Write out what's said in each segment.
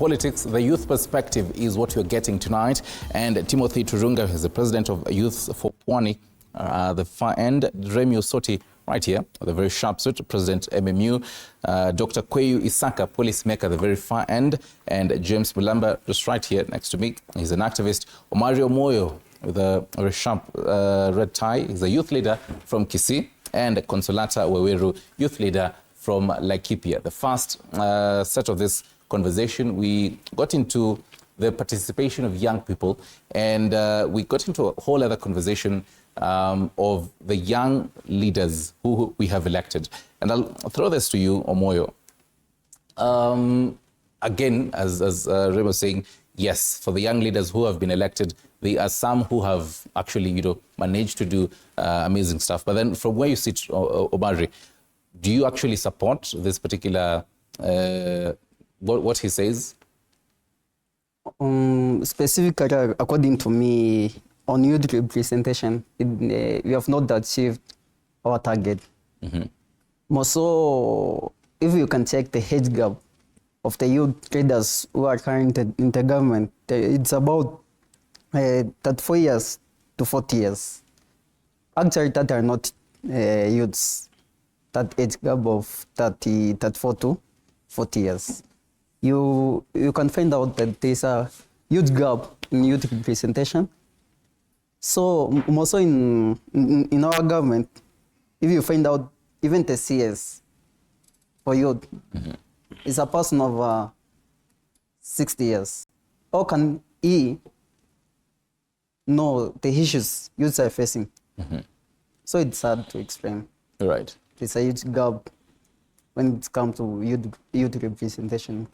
politics, the youth perspective is what you're getting tonight. And Timothy Turunga is the president of Youth for Pwani, the far end. Remi Osoti, right here, the very sharp suit, President MMU. Dr. Kweyu Isaka, policymaker, the very far end. And James Mulamba, just right here next to me. He's an activist. Omario Moyo, with a very sharp red tie. He's a youth leader from Kisii. And Consolata Weweru, youth leader from Laikipia. The first set of this conversation, we got into the participation of young people, and we got into a whole other conversation of the young leaders who we have elected. And I'll throw this to you, Omoyo. Again, as Rem was saying, yes, for the young leaders who have been elected, there are some who have actually, managed to do amazing stuff. But then from where you sit, Omari, do you actually support this particular, what he says? Specifically, according to me, on youth representation, we have not achieved our target. More so, if you can check the age gap of the youth leaders who are currently in the government, it's about 34 years to 40 years. Actually, that are not youths, that age gap of 34 to 40 years. You can find out that there's a huge gap in youth representation. So, also in our government, if you find out even the CS for youth, is a person of 60 years. How can he know the issues youths are facing? So it's hard to explain. Right. It's a huge gap when it comes to youth representation.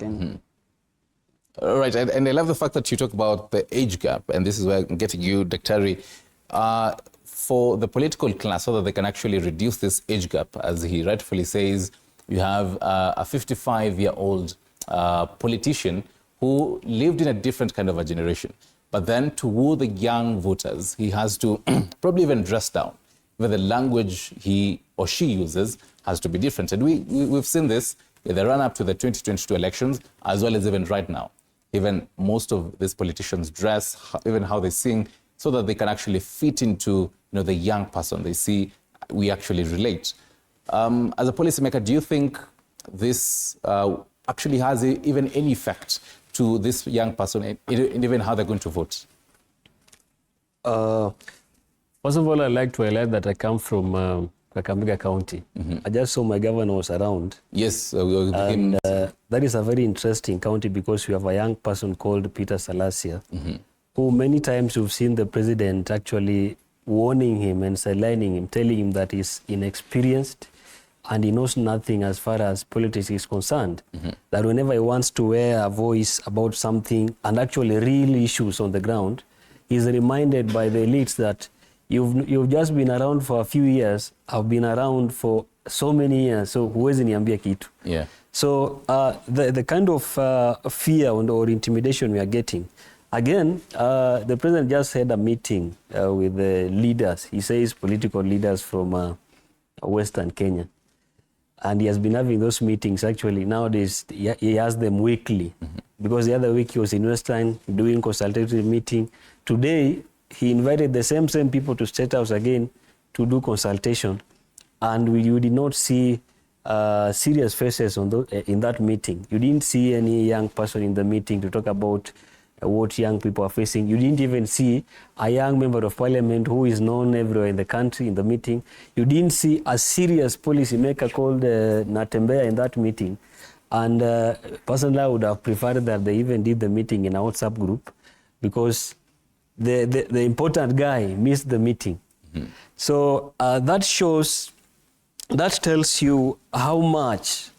Right, and I love the fact that you talk about the age gap, and this is where I'm getting you, Daktari, for the political class, so that they can actually reduce this age gap. As he rightfully says, you have a 55-year-old politician who lived in a different kind of a generation. But then to woo the young voters, he has to probably even dress down. Even the language he or she uses has to be different. And we've seen this in the run-up to the 2022 elections, as well as even right now. Even most of these politicians dress, even how they sing, so that they can actually fit into the young person. They see we actually relate. As a policymaker, do you think this actually has even any effect to this young person and even how they're going to vote? First of all, I'd like to highlight that I come from Kakamega County. I just saw my governor was around. Yes. And that is a very interesting county because we have a young person called Peter Salasia, who many times you've seen the president actually warning him and sidelining him, telling him that he's inexperienced and he knows nothing as far as politics is concerned. That whenever he wants to wear a voice about something and actually real issues on the ground, he's reminded by the elites that you've just been around for a few years. I've been around for so many years, so huwezi niambia kitu. Yeah. So the kind of fear or intimidation we are getting, again, the president just had a meeting with the leaders. He says political leaders from Western Kenya. And he has been having those meetings actually. Nowadays, he has them weekly. Because the other week he was in Western doing consultative meeting. Today, he invited the same people to State House again to do consultation. And you did not see serious faces in that meeting. You didn't see any young person in the meeting to talk about what young people are facing. You didn't even see a young member of parliament who is known everywhere in the country in the meeting. You didn't see a serious policy maker called Natembea in that meeting. And personally, I would have preferred that they even did the meeting in a WhatsApp group because the important guy missed the meeting. So that tells you how much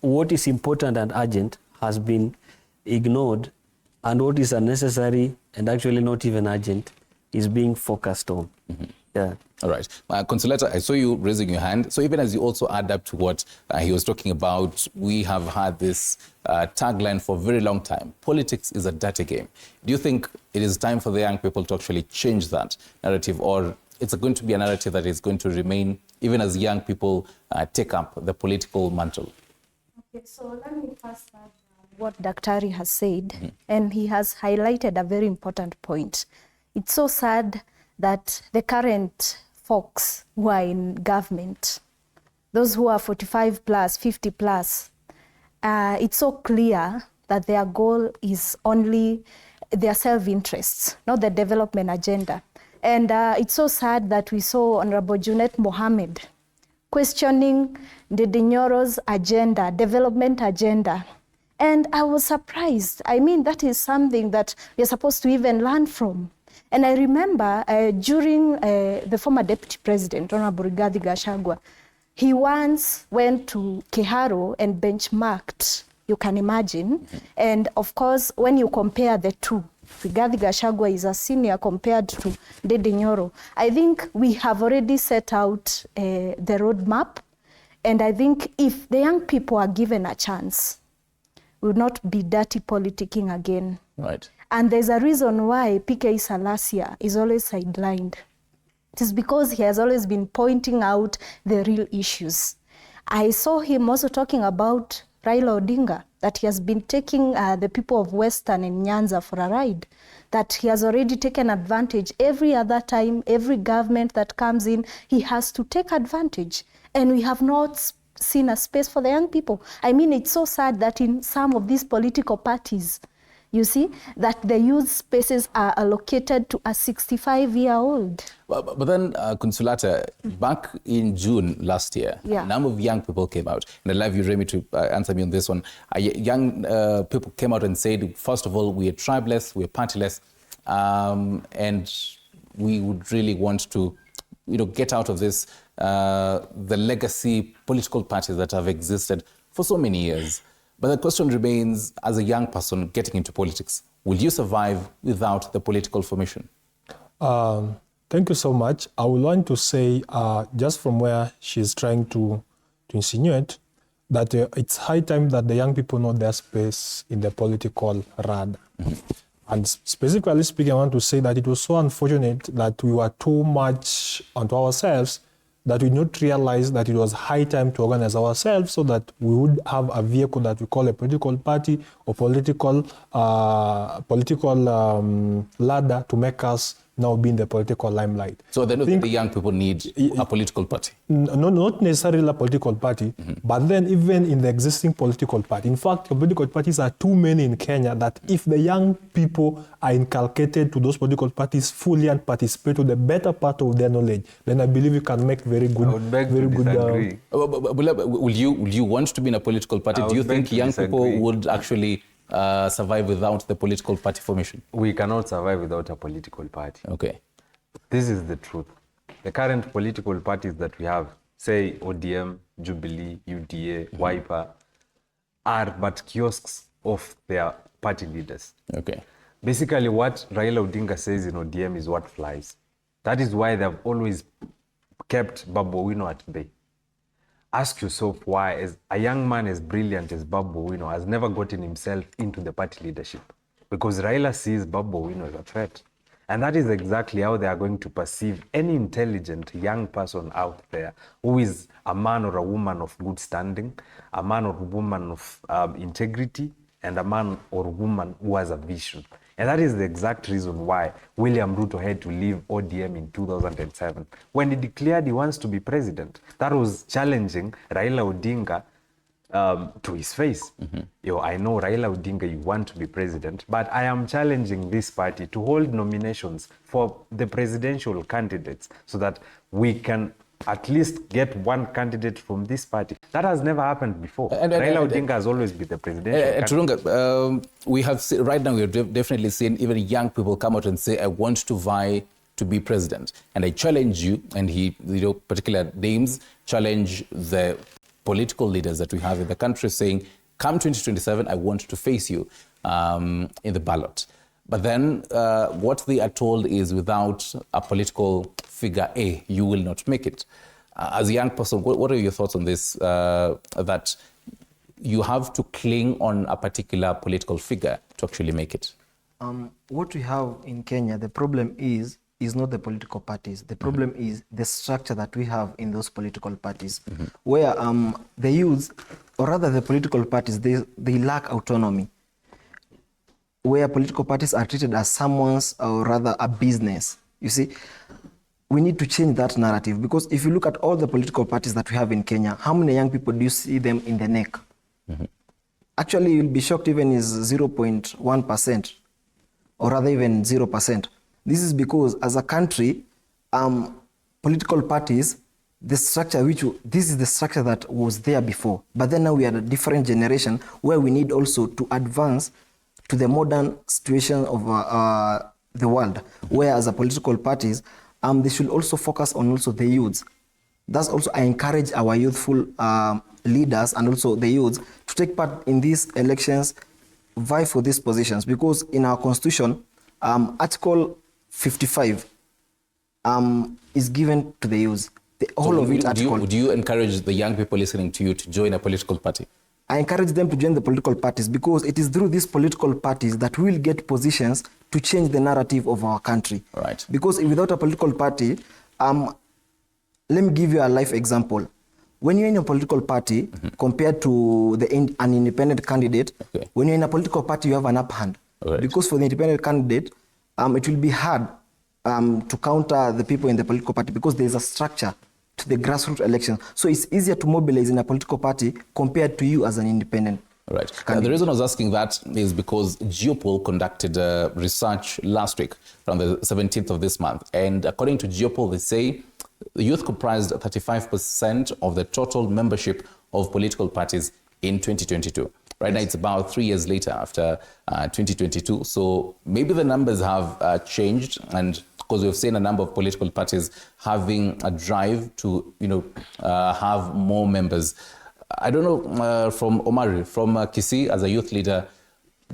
what is important and urgent has been ignored, and what is unnecessary and actually not even urgent is being focused on. Yeah. All right. Consolata, I saw you raising your hand. So even as you also add up to what he was talking about, we have had this tagline for a very long time. Politics is a dirty game. Do you think it is time for the young people to actually change that narrative, or it's going to be a narrative that is going to remain even as young people take up the political mantle? Okay, so let me first start what Daktari has said, and he has highlighted a very important point. It's so sad that the current folks who are in government, those who are 45 plus, 50 plus, it's so clear that their goal is only their self-interests, not the development agenda. And it's so sad that we saw Honorable Junet Mohammed questioning Ndindi Nyoro's agenda, development agenda. And I was surprised. I mean, that is something that we're supposed to even learn from. And I remember during the former deputy president, Honorable Rigathi Gachagua, he once went to Keharo and benchmarked, you can imagine. And of course, when you compare the two, Rigathi Gachagua is a senior compared to Ndindi Nyoro. I think we have already set out the roadmap. And I think if the young people are given a chance, we will not be dirty politicking again. Right. And there's a reason why PK Salasia is always sidelined. It is because he has always been pointing out the real issues. I saw him also talking about Raila Odinga, that he has been taking the people of Western and Nyanza for a ride, that he has already taken advantage. Every other time, every government that comes in, he has to take advantage. And we have not seen a space for the young people. I mean, it's so sad that in some of these political parties, you see, that the youth spaces are allocated to a 65-year-old. But then, Consolata, back in June last year, a number of young people came out. And I'd love you, Remy, to answer me on this one. Young people came out and said, first of all, we are tribeless, we are partyless, and we would really want to, get out of this, the legacy political parties that have existed for so many years. But the question remains, as a young person getting into politics, will you survive without the political formation? Thank you so much. I would want to say, just from where she's trying to insinuate, that it's high time that the young people know their space in the political radar. And specifically speaking, I want to say that it was so unfortunate that we were too much onto ourselves that we not realize that it was high time to organize ourselves so that we would have a vehicle that we call a political party or political ladder to make us now be in the political limelight. So then the young people need a political party? No, not necessarily a political party, but then even in the existing political party. In fact, political parties are too many in Kenya that if the young people are inculcated to those political parties fully and participate to the better part of their knowledge, then I believe we can make very good... I would beg to disagree. Will you want to be in a political party? Do you think young people would actually survive without the political party formation? We cannot survive without a political party. Okay. This is the truth. The current political parties that we have, say ODM, Jubilee, UDA, Wiper, are but kiosks of their party leaders. Okay. Basically, what Raila Odinga says in ODM is what flies. That is why they've always kept Babu Owino at bay. Ask yourself why, as a young man as brilliant as Babu Owino has never gotten himself into the party leadership. Because Raila sees Babu Owino as a threat. And that is exactly how they are going to perceive any intelligent young person out there who is a man or a woman of good standing, a man or woman of integrity, and a man or woman who has a vision. And that is the exact reason why William Ruto had to leave ODM in 2007. When he declared he wants to be president, that was challenging Raila Odinga to his face. I know Raila Odinga, you want to be president, but I am challenging this party to hold nominations for the presidential candidates so that we can at least get one candidate from this party. That has never happened before. Raila Odinga has always been the presidential candidate. Turunga, we have right now, we have definitely seen even young people come out and say, I want to vie to be president. And I challenge you, and he, particular names, challenge the political leaders that we have in the country saying, come 2027, I want to face you in the ballot. But then what they are told is without a political figure A, you will not make it. As a young person, what are your thoughts on this, that you have to cling on a particular political figure to actually make it? What we have in Kenya, the problem is is not the political parties. The problem is the structure that we have in those political parties, where the youth, or rather the political parties, they lack autonomy, where political parties are treated as someone's, or rather a business. You see, we need to change that narrative, because if you look at all the political parties that we have in Kenya, how many young people do you see them in the neck? Actually, you'll be shocked even is 0.1%, or rather even 0%. This is because as a country, political parties, the structure this is the structure that was there before. But then now we are a different generation where we need also to advance to the modern situation of the world, where as a political parties, they should also focus on also the youths. That's also, I encourage our youthful leaders and also the youths to take part in these elections, vie for these positions, because in our constitution, Article 55 is given to the youths. Would you encourage the young people listening to you to join a political party? I encourage them to join the political parties, because it is through these political parties that we will get positions to change the narrative of our country. Right. Because without a political party, let me give you a life example. When you're in a political party, compared to an independent candidate, when you're in a political party, you have an upper hand. Right. Because for the independent candidate, it will be hard to counter the people in the political party, because there's a structure to the grassroots election. So it's easier to mobilize in a political party compared to you as an independent. Right. The reason I was asking that is because GeoPoll conducted research last week from the 17th of this month. And according to GeoPoll, they say the youth comprised 35% of the total membership of political parties in 2022. Right now, it's about 3 years later after 2022. So maybe the numbers have changed, and because we've seen a number of political parties having a drive to, have more members. I don't know, from Omari, from Kisii, as a youth leader,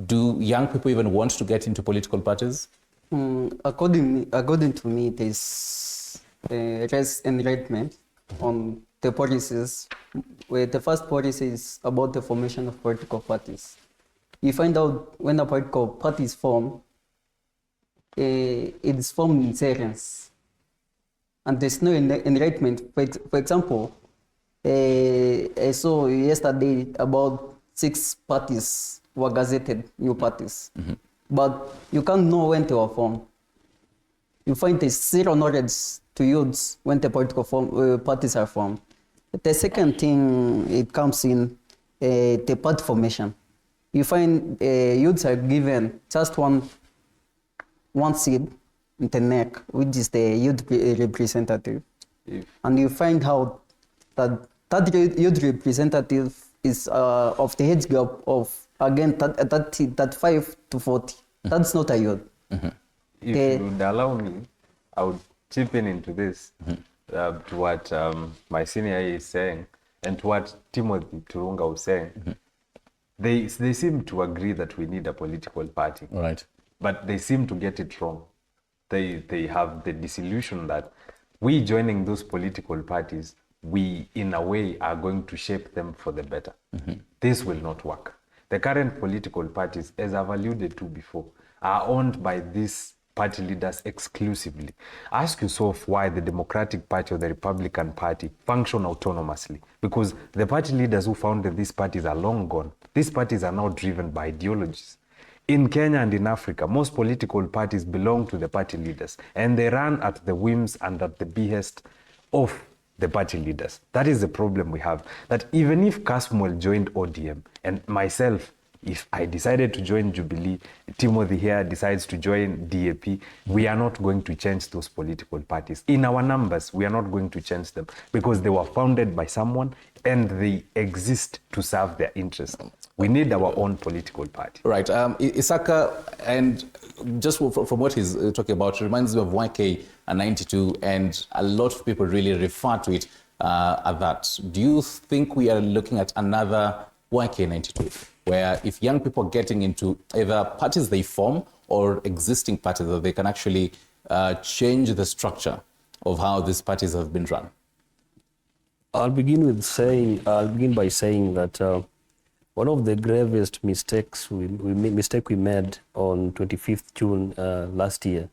do young people even want to get into political parties? According to me, there's less enlightenment on the policies, where the first policy is about the formation of political parties. You find out when a political party is formed, it is formed in silence, and there's no enlightenment. For example, I saw yesterday about 6 parties were gazetted, new parties, but you can't know when they were formed. You find there's zero knowledge to youths when the political parties are formed. The second thing, it comes in the party formation. You find youths are given just one seat in the neck, which is the youth representative. And you find out that youth representative is of the age gap of, again, 35 to 40. That's not a youth. If you would allow me, I would chip in into this, to what my senior is saying, and to what Timothy Turunga was saying. They seem to agree that we need a political party. Right. But they seem to get it wrong. They have the disillusion that we joining those political parties, we in a way are going to shape them for the better. This will not work. The current political parties, as I've alluded to before, are owned by these party leaders exclusively. Ask yourself why the Democratic Party or the Republican Party function autonomously. Because the party leaders who founded these parties are long gone. These parties are now driven by ideologies. In Kenya and in Africa, most political parties belong to the party leaders, and they run at the whims and at the behest of the party leaders. That is the problem we have. That even if Kasmuel joined ODM, and myself, if I decided to join Jubilee, Timothy here decides to join DAP, we are not going to change those political parties. In our numbers, we are not going to change them, because they were founded by someone and they exist to serve their interests. We need our own political party. Right. Isaka, and just from what he's talking about, reminds me of YK 92, and a lot of people really refer to it at that. Do you think we are looking at another YK 92, where if young people are getting into either parties they form or existing parties, that they can actually change the structure of how these parties have been run? I'll begin by saying that one of the gravest mistakes we made on 25th June last year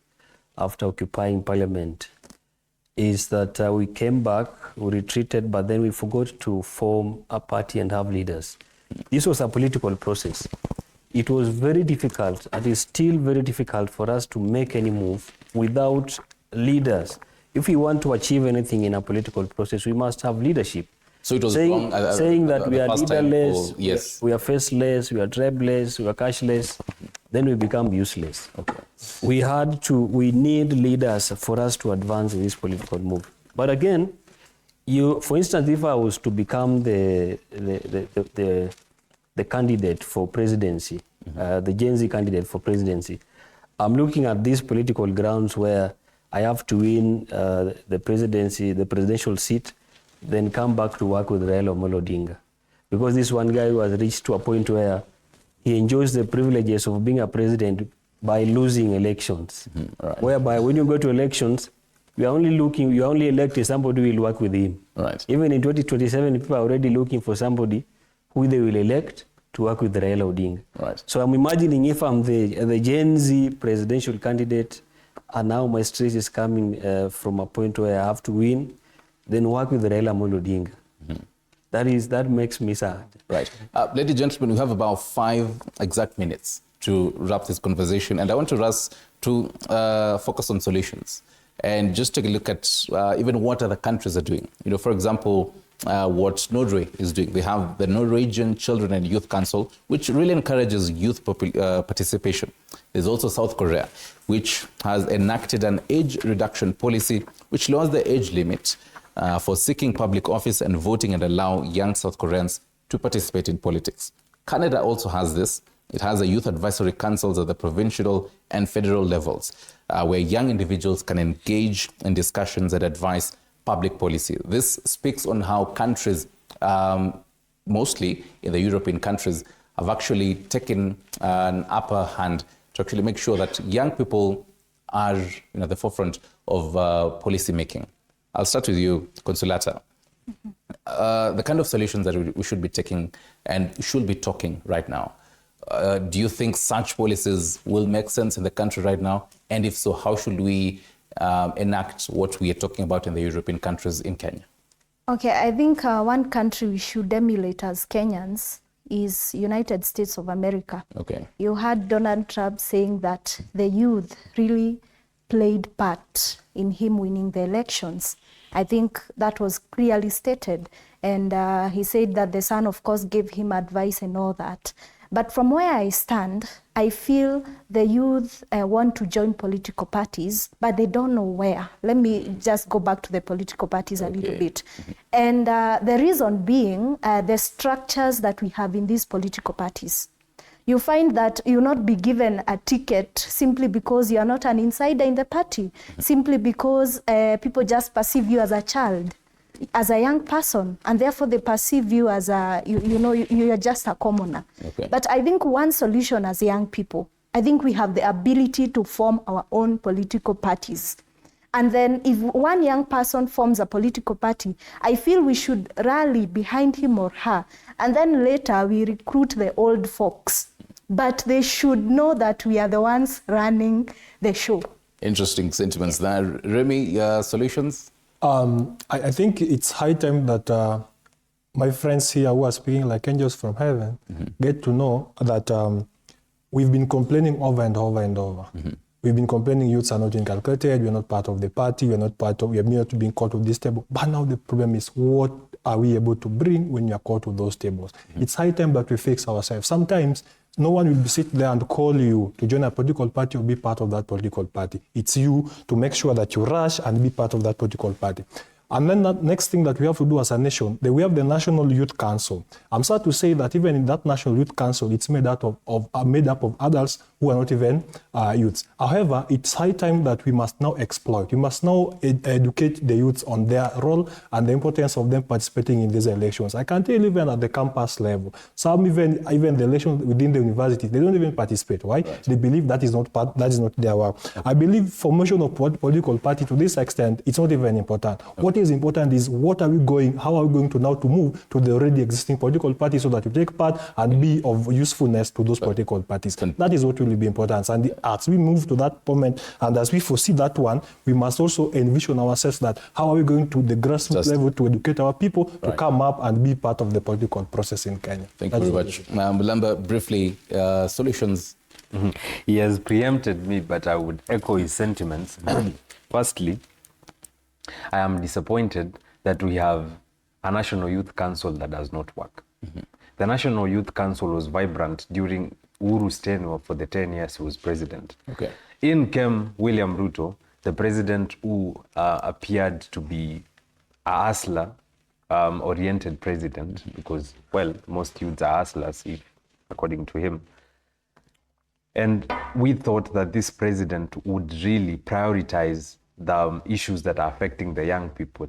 after occupying parliament is that we came back, we retreated, but then we forgot to form a party and have leaders. This was a political process. It was very difficult, and is still very difficult for us to make any move without leaders. If we want to achieve anything in a political process, we must have leadership. So it was saying that we are leaderless, yes. we are faceless, we are tribeless, we are cashless, then we become useless. Okay. We need leaders for us to advance in this political move. But again, for instance, if I was to become the candidate for presidency, the Gen Z candidate for presidency, I'm looking at these political grounds where I have to win the presidency, the presidential seat, then come back to work with Raila Amolo Odinga. Because this one guy who has reached to a point where he enjoys the privileges of being a president by losing elections. Right. Whereby when you go to elections, you are only electing somebody who will work with him. Right. Even in 2027, people are already looking for somebody who they will elect to work with Raila Odinga. Right. So I'm imagining if I'm the Gen Z presidential candidate, and now my stress is coming from a point where I have to win, then work with Raila Amolo Odinga. That makes me sad. Right. Ladies and gentlemen, we have about 5 exact minutes to wrap this conversation, and I want us to focus on solutions and just take a look at even what other countries are doing. For example, what Norway is doing. They have the Norwegian Children and Youth Council, which really encourages youth participation. There's also South Korea, which has enacted an age reduction policy, which lowers the age limit for seeking public office and voting and allow young South Koreans to participate in politics. Canada also has this. It has a youth advisory councils at the provincial and federal levels, where young individuals can engage in discussions and advise public policy. This speaks on how countries, mostly in the European countries, have actually taken an upper hand to actually make sure that young people are at the forefront of policy making. I'll start with you, Consolata. The kind of solutions that we should be taking and should be talking right now, do you think such policies will make sense in the country right now? And if so, how should we enact what we are talking about in the European countries in Kenya? Okay, I think one country we should emulate as Kenyans is United States of America. Okay. You heard Donald Trump saying that the youth really played part in him winning the elections. I think that was clearly stated. And he said that the son, of course, gave him advice and all that. But from where I stand, I feel the youth want to join political parties, but they don't know where. Let me just go back to the political parties a little bit. And the reason being the structures that we have in these political parties. You find that you'll not be given a ticket simply because you are not an insider in the party, simply because people just perceive you as a child, as a young person, and therefore they perceive you as you are just a commoner. Okay. But I think one solution as young people, I think we have the ability to form our own political parties. And then if one young person forms a political party, I feel we should rally behind him or her. And then later we recruit the old folks. But they should know that we are the ones running the show. Interesting sentiments there. Remy, solutions? I think it's high time that my friends here who are speaking like angels from heaven get to know that we've been complaining over and over and over. We've been complaining youths are not inculcated, we're not part of the party, we are not being called to this table. But now the problem is, what are we able to bring when you are called to those tables? It's high time that we fix ourselves. Sometimes no one will sit there and call you to join a political party or be part of that political party. It's you to make sure that you rush and be part of that political party. And then the next thing that we have to do as a nation, we have the National Youth Council. I'm sad to say that even in that National Youth Council, it's made up of adults who are not even youths. However, it's high time that we must now exploit. We must now educate the youths on their role and the importance of them participating in these elections. I can tell even at the campus level, some even the elections within the university, they don't even participate. Why? Right. They believe that is not their work. Okay. I believe formation of political party to this extent, it's not even important. Okay. What what is important is how are we going to now to move to the already existing political parties so that you take part and be of usefulness to those political parties. That is what will be important. And as we move to that moment and as we foresee that one, we must also envision ourselves that how are we going to the grassroots level to educate our people to come up and be part of the political process in Kenya. Thank you very much. Mulamba, briefly, solutions. He has preempted me, but I would echo his sentiments. Firstly, I am disappointed that we have a National Youth Council that does not work. The National Youth Council was vibrant during Uhuru's tenure for the 10 years he was president. Okay. In came William Ruto, the president who appeared to be a hustler-oriented president because, well, most youths are hustlers, according to him. And we thought that this president would really prioritize the issues that are affecting the young people.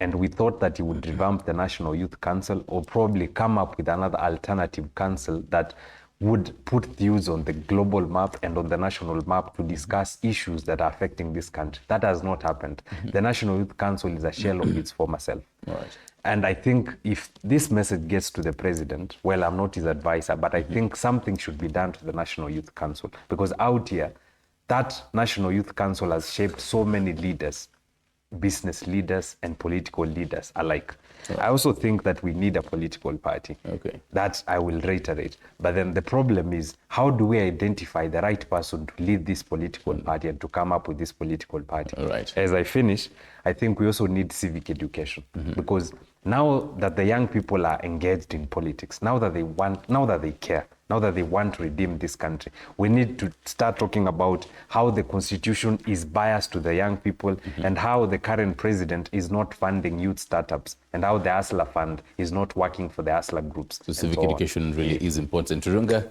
And we thought that he would revamp the National Youth Council or probably come up with another alternative council that would put views on the global map and on the national map to discuss issues that are affecting this country. That has not happened. The National Youth Council is a shell of its former self. Right. And I think if this message gets to the president, well, I'm not his advisor, but I think something should be done to the National Youth Council because out here, that National Youth Council has shaped so many leaders, business leaders and political leaders alike. I also think that we need a political party. Okay. That I will reiterate. But then the problem is, how do we identify the right person to lead this political party and to come up with this political party? All right. As I finish, I think we also need civic education because now that the young people are engaged in politics, now that they care, now that they want to redeem this country, we need to start talking about how the constitution is biased to the young people and how the current president is not funding youth startups and how the Hustler Fund is not working for the Hustler groups. So civic education really is important. Turunga,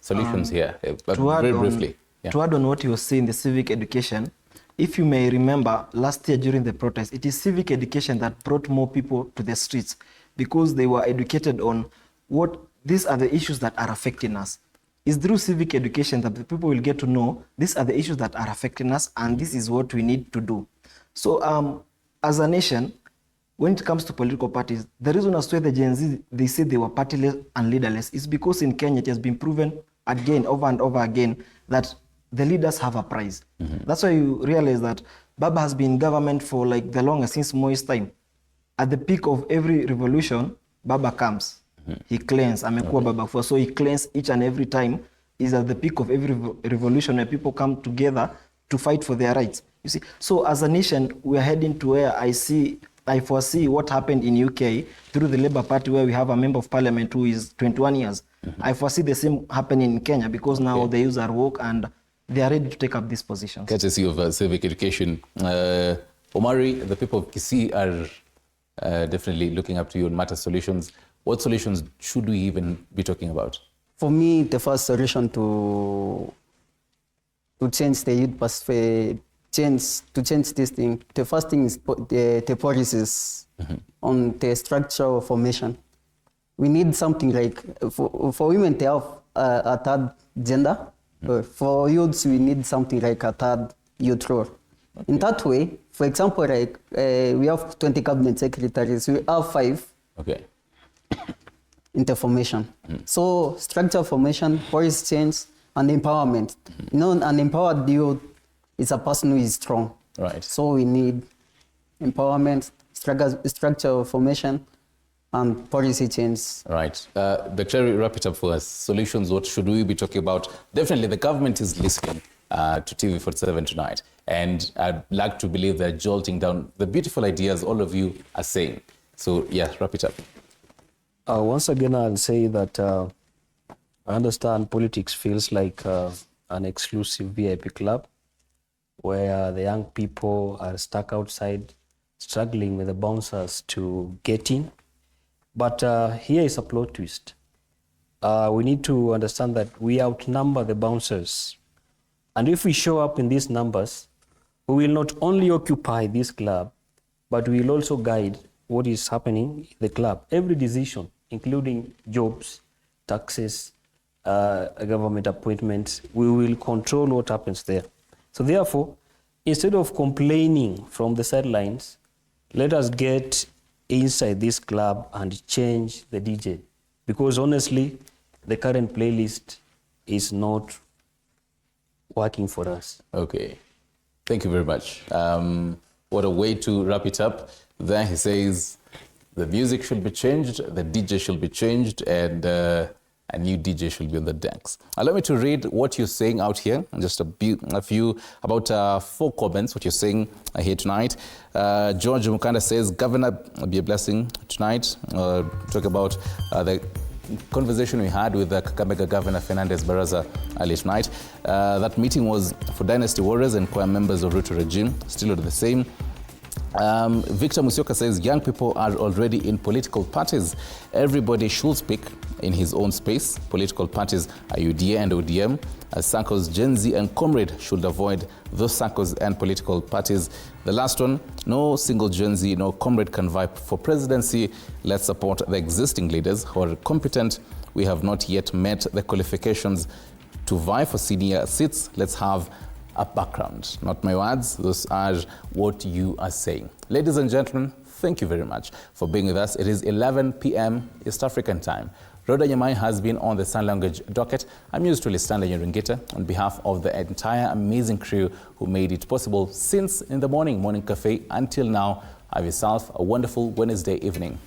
solutions here, but very briefly. To add on what you were saying, the civic education, if you may remember, last year during the protest, it is civic education that brought more people to the streets because they were educated on what these are the issues that are affecting us. It's through civic education that the people will get to know these are the issues that are affecting us and this is what we need to do. So as a nation, when it comes to political parties, the reason as to why the Gen Z, they say they were partyless and leaderless is because in Kenya it has been proven again, over and over again, that the leaders have a price. That's why you realize that BAMBA has been in government for like the longest since Moi's time. At the peak of every revolution, BAMBA comes. He claims, amekuwa baba for, so he claims each and every time is at the peak of every revolution where people come together to fight for their rights. You see, so as a nation, we are heading to where I foresee what happened in UK through the Labour Party, where we have a member of parliament who is 21 years. I foresee the same happening in Kenya because now the youth are woke and they are ready to take up these positions. Courtesy of civic education. Omari, the people of Kisii are definitely looking up to you on matter solutions. What solutions should we even be talking about? For me, the first solution to change the youth perspective, to change this thing, the first thing is the policies on the structural formation. We need something like, for women to have a third gender. For youths, we need something like a third youth role. Okay. In that way, for example, like we have 20 cabinet secretaries, we have 5. Okay. Into formation. So structure formation, policy change, and empowerment. You know, an empowered youth is a person who is strong. Right. So we need empowerment, structure formation, and policy change. Right. Dr. wrap it up for us. Solutions, what should we be talking about? Definitely the government is listening to TV47 tonight. And I'd like to believe they're jolting down the beautiful ideas all of you are saying. So yeah, wrap it up. Once again, I'll say that I understand politics feels like an exclusive VIP club where the young people are stuck outside, struggling with the bouncers to get in. But here is a plot twist. We need to understand that we outnumber the bouncers. And if we show up in these numbers, we will not only occupy this club, but we will also guide what is happening in the club. Every decision, including jobs, taxes, government appointments, we will control what happens there. So therefore, instead of complaining from the sidelines, let us get inside this club and change the DJ. Because honestly, the current playlist is not working for us. Okay. Thank you very much. What a way to wrap it up. There he says the music should be changed, the DJ should be changed, and a new DJ should be on the decks. Allow me to read what you're saying out here, and just a few, about 4 comments, what you're saying here tonight. George Mukanda says, Governor, be a blessing tonight. Talk about the conversation we had with the Kakamega Governor Fernandez Baraza earlier tonight. That meeting was for dynasty warriors and choir members of Ruto regime, still the same. Victor Musioka says, young people are already in political parties. Everybody should speak in his own space. Political parties are UDA and ODM. As circles, Gen Z and Comrade should avoid those circles and political parties. The last one, no single Gen Z, no Comrade can vie for presidency. Let's support the existing leaders who are competent. We have not yet met the qualifications to vie for senior seats. Let's have a background. Not my words, those are what you are saying. Ladies and gentlemen, thank you very much for being with us. It is 11 p.m. East African time. Rhoda Nyamai has been on the sign language docket. I'm used to Listanda Nyuringita on behalf of the entire amazing crew who made it possible since in the morning cafe until now. Have yourself a wonderful Wednesday evening.